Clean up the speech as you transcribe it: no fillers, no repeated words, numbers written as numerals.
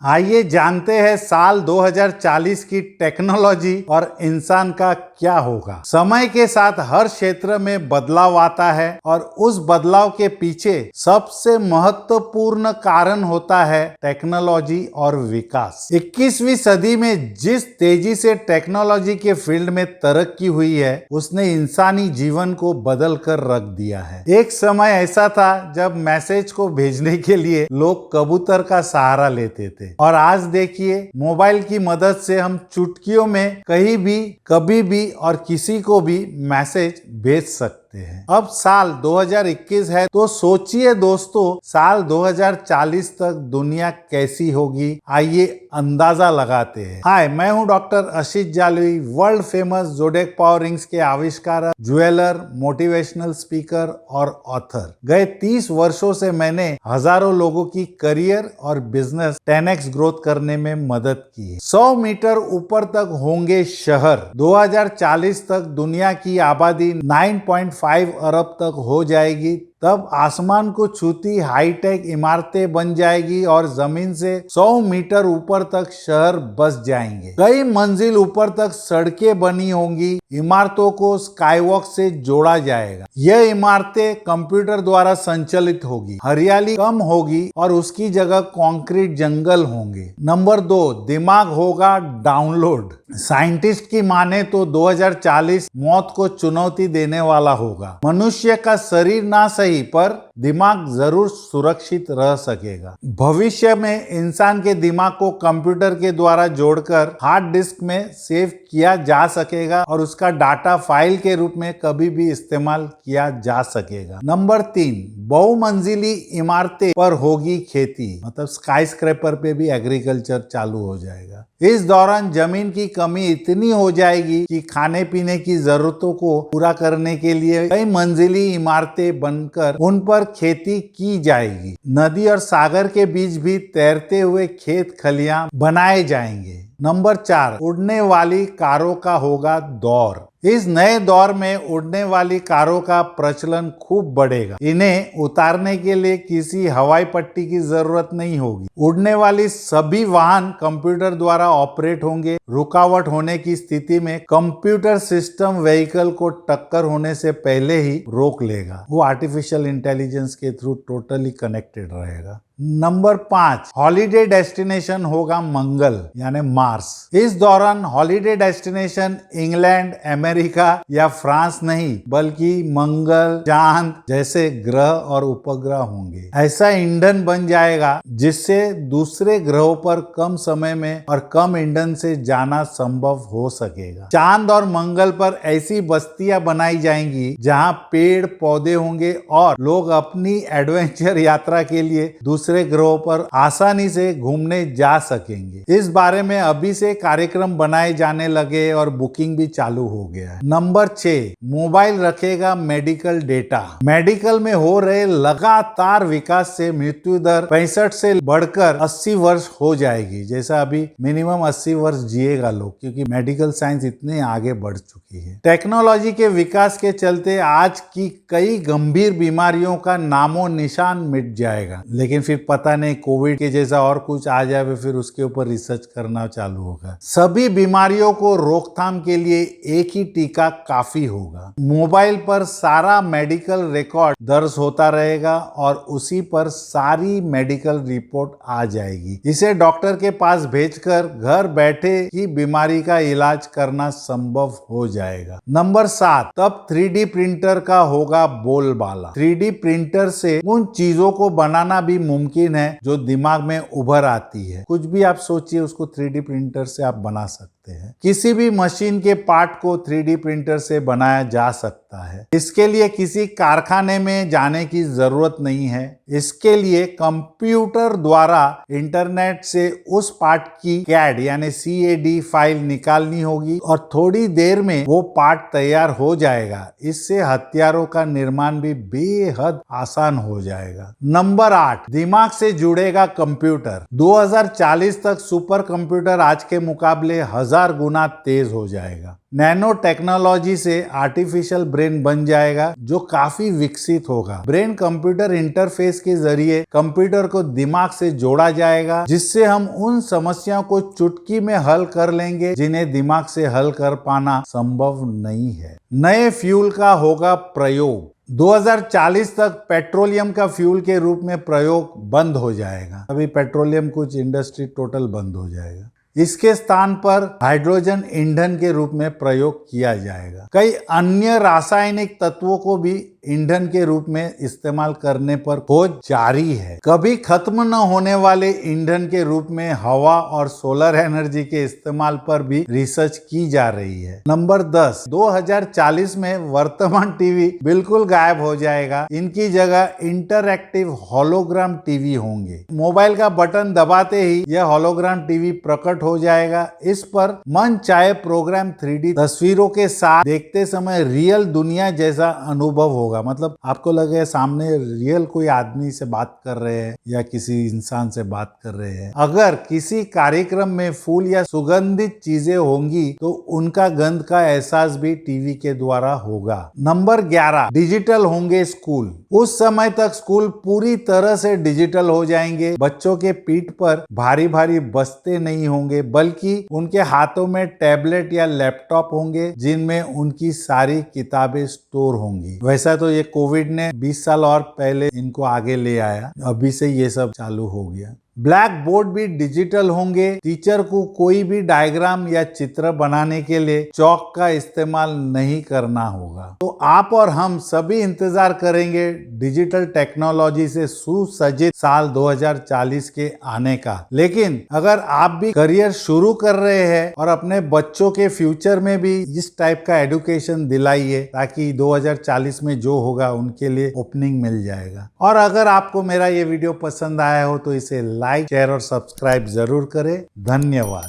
आइए जानते हैं साल 2040 की टेक्नोलॉजी और इंसान का क्या होगा। समय के साथ हर क्षेत्र में बदलाव आता है और उस बदलाव के पीछे सबसे महत्वपूर्ण कारण होता है टेक्नोलॉजी और विकास। 21वीं सदी में जिस तेजी से टेक्नोलॉजी के फील्ड में तरक्की हुई है उसने इंसानी जीवन को बदल कर रख दिया है। एक समय ऐसा था जब मैसेज को भेजने के लिए लोग कबूतर का सहारा लेते थे और आज देखिए मोबाइल की मदद से हम चुटकियों में कहीं भी कभी भी और किसी को भी मैसेज भेज सकते हैं। अब साल 2021 है तो सोचिए दोस्तों, साल 2040 तक दुनिया कैसी होगी, आइए अंदाजा लगाते हैं। हाय, मैं हूं डॉक्टर आशीष जालवी, वर्ल्ड फेमस जोडेक पावर रिंग्स के आविष्कारक, ज्वेलर, मोटिवेशनल स्पीकर और ऑथर। गए 30 वर्षों से मैंने हजारों लोगों की करियर और बिजनेस 10x ग्रोथ करने में मदद की है। 100 मीटर ऊपर तक होंगे शहर। 2040 तक दुनिया की आबादी 9.5 अरब तक हो जाएगी। तब आसमान को छूती हाईटेक इमारतें बन जाएगी और जमीन से 100 मीटर ऊपर तक शहर बस जाएंगे। कई मंजिल ऊपर तक सड़कें बनी होंगी। इमारतों को स्काईवॉक से जोड़ा जाएगा। यह इमारतें कंप्यूटर द्वारा संचालित होगी। हरियाली कम होगी और उसकी जगह कंक्रीट जंगल होंगे। नंबर 2, दिमाग होगा डाउनलोड। साइंटिस्ट की माने तो 2040 मौत को चुनौती देने वाला होगा। मनुष्य का शरीर ना सही पर दिमाग जरूर सुरक्षित रह सकेगा। भविष्य में इंसान के दिमाग को कंप्यूटर के द्वारा जोड़कर हार्ड डिस्क में सेव किया जा सकेगा और उसका डाटा फाइल के रूप में कभी भी इस्तेमाल किया जा सकेगा। नंबर 3, बहुमंजिली इमारतें पर होगी खेती, मतलब स्काई स्क्रैपर पे भी एग्रीकल्चर चालू हो जाएगा। इस दौरान जमीन की कमी इतनी हो जाएगी कि खाने पीने की जरूरतों को पूरा करने के लिए कई मंजिली इमारतें बनकर उन पर खेती की जाएगी। नदी और सागर के बीच भी तैरते हुए खेत खलियां बनाए जाएंगे। नंबर 4, उड़ने वाली कारों का होगा दौर। इस नए दौर में उड़ने वाली कारों का प्रचलन खूब बढ़ेगा। इन्हें उतारने के लिए किसी हवाई पट्टी की जरूरत नहीं होगी। उड़ने वाली सभी वाहन कंप्यूटर द्वारा ऑपरेट होंगे। रुकावट होने की स्थिति में कंप्यूटर सिस्टम व्हीकल को टक्कर होने से पहले ही रोक लेगा। वो आर्टिफिशियल इंटेलिजेंस के थ्रू टोटली कनेक्टेड रहेगा। नंबर 5, हॉलीडे डेस्टिनेशन होगा मंगल यानी मार्स। इस दौरान हॉलीडे डेस्टिनेशन इंग्लैंड, अमेरिका या फ्रांस नहीं बल्कि मंगल, चांद जैसे ग्रह और उपग्रह होंगे। ऐसा ईंधन बन जाएगा जिससे दूसरे ग्रहों पर कम समय में और कम ईंधन से जाना संभव हो सकेगा। चांद और मंगल पर ऐसी बस्तियां बनाई जाएंगी जहां पेड़ पौधे होंगे और लोग अपनी एडवेंचर यात्रा के लिए दूसरे ग्रहों पर आसानी से घूमने जा सकेंगे। इस बारे में अभी से कार्यक्रम बनाए जाने लगे और बुकिंग भी चालू हो गया है। नंबर 6, मोबाइल रखेगा मेडिकल डेटा। मेडिकल में हो रहे लगातार विकास से मृत्यु दर 65 से बढ़कर 80 वर्ष हो जाएगी। जैसा अभी मिनिमम 80 वर्ष जिएगा लोग, क्योंकि मेडिकल साइंस इतने आगे बढ़ चुकी है। टेक्नोलॉजी के विकास के चलते आज की कई गंभीर बीमारियों का नामो निशान मिट जाएगा। लेकिन फिर पता नहीं कोविड के जैसा और कुछ आ जाए, फिर उसके ऊपर रिसर्च करना चालू होगा। सभी बीमारियों को रोकथाम के लिए एक ही टीका काफी होगा। मोबाइल पर सारा मेडिकल रिकॉर्ड दर्ज होता रहेगा और उसी पर सारी मेडिकल रिपोर्ट आ जाएगी। इसे डॉक्टर के पास भेजकर घर बैठे ही बीमारी का इलाज करना संभव हो जाएगा। नंबर 7, तब 3D प्रिंटर का होगा बोलबाला। 3D प्रिंटर से उन चीजों को बनाना भी मुमकिन है जो दिमाग में उभर आती है। कुछ भी आप सोचिए, उसको 3D प्रिंटर से आप बना सकते हैं। किसी भी मशीन के पार्ट को 3D प्रिंटर से बनाया जा सकता है। इसके लिए किसी कारखाने में जाने की जरूरत नहीं है। इसके लिए कंप्यूटर द्वारा इंटरनेट से उस पार्ट की CAD यानी CAD फाइल निकालनी होगी और थोड़ी देर में वो पार्ट तैयार हो जाएगा। इससे हथियारों का निर्माण भी बेहद आसान हो जाएगा। नंबर 8, दिमाग से जुड़ेगा कंप्यूटर। 2040 तक सुपर कंप्यूटर आज के मुकाबले 1000 1000 गुना तेज हो जाएगा। नैनो टेक्नोलॉजी से आर्टिफिशियल ब्रेन बन जाएगा जो काफी विकसित होगा। ब्रेन कंप्यूटर इंटरफेस के जरिए कंप्यूटर को दिमाग से जोड़ा जाएगा, जिससे हम उन समस्याओं को चुटकी में हल कर लेंगे जिन्हें दिमाग से हल कर पाना संभव नहीं है। नए फ्यूल का होगा प्रयोग। 2040 तक पेट्रोलियम का फ्यूल के रूप में प्रयोग बंद हो जाएगा। अभी पेट्रोलियम कुछ इंडस्ट्री टोटल बंद हो जाएगा। इसके स्थान पर हाइड्रोजन ईंधन के रूप में प्रयोग किया जाएगा। कई अन्य रासायनिक तत्वों को भी ईंधन के रूप में इस्तेमाल करने पर खोज जारी है। कभी खत्म न होने वाले ईंधन के रूप में हवा और सोलर एनर्जी के इस्तेमाल पर भी रिसर्च की जा रही है। नंबर 10, 2040 में वर्तमान टीवी बिल्कुल गायब हो जाएगा। इनकी जगह इंटरएक्टिव होलोग्राम टीवी होंगे। मोबाइल का बटन दबाते ही यह होलोग्राम टीवी प्रकट हो जाएगा। इस पर मन चाहे प्रोग्राम 3D तस्वीरों के साथ देखते समय रियल दुनिया जैसा अनुभव होगा। मतलब आपको लगे सामने रियल कोई आदमी से बात कर रहे हैं या किसी इंसान से बात कर रहे हैं। अगर किसी कार्यक्रम में फूल या सुगंधित चीजें होंगी तो उनका गंध का एहसास भी टीवी के द्वारा होगा। नंबर 11, डिजिटल होंगे स्कूल। उस समय तक स्कूल पूरी तरह से डिजिटल हो जाएंगे। बच्चों के पीठ पर भारी भारी बस्ते नहीं होंगे, बल्कि उनके हाथों में टैबलेट या लैपटॉप होंगे जिनमें उनकी सारी किताबें स्टोर होंगी। वैसा तो ये कोविड ने 20 साल और पहले इनको आगे ले आया, अभी से ये सब चालू हो गया। ब्लैक बोर्ड भी डिजिटल होंगे। टीचर को कोई भी डायग्राम या चित्र बनाने के लिए चौक का इस्तेमाल नहीं करना होगा। तो आप और हम सभी इंतजार करेंगे डिजिटल टेक्नोलॉजी से सुसज्जित साल 2040 के आने का। लेकिन अगर आप भी करियर शुरू कर रहे हैं और अपने बच्चों के फ्यूचर में भी इस टाइप का एजुकेशन दिलाइए, ताकि 2040 में जो होगा उनके लिए ओपनिंग मिल जाएगा। और अगर आपको मेरा ये वीडियो पसंद आया हो तो इसे लाइक, शेयर और सब्सक्राइब जरूर करें। धन्यवाद।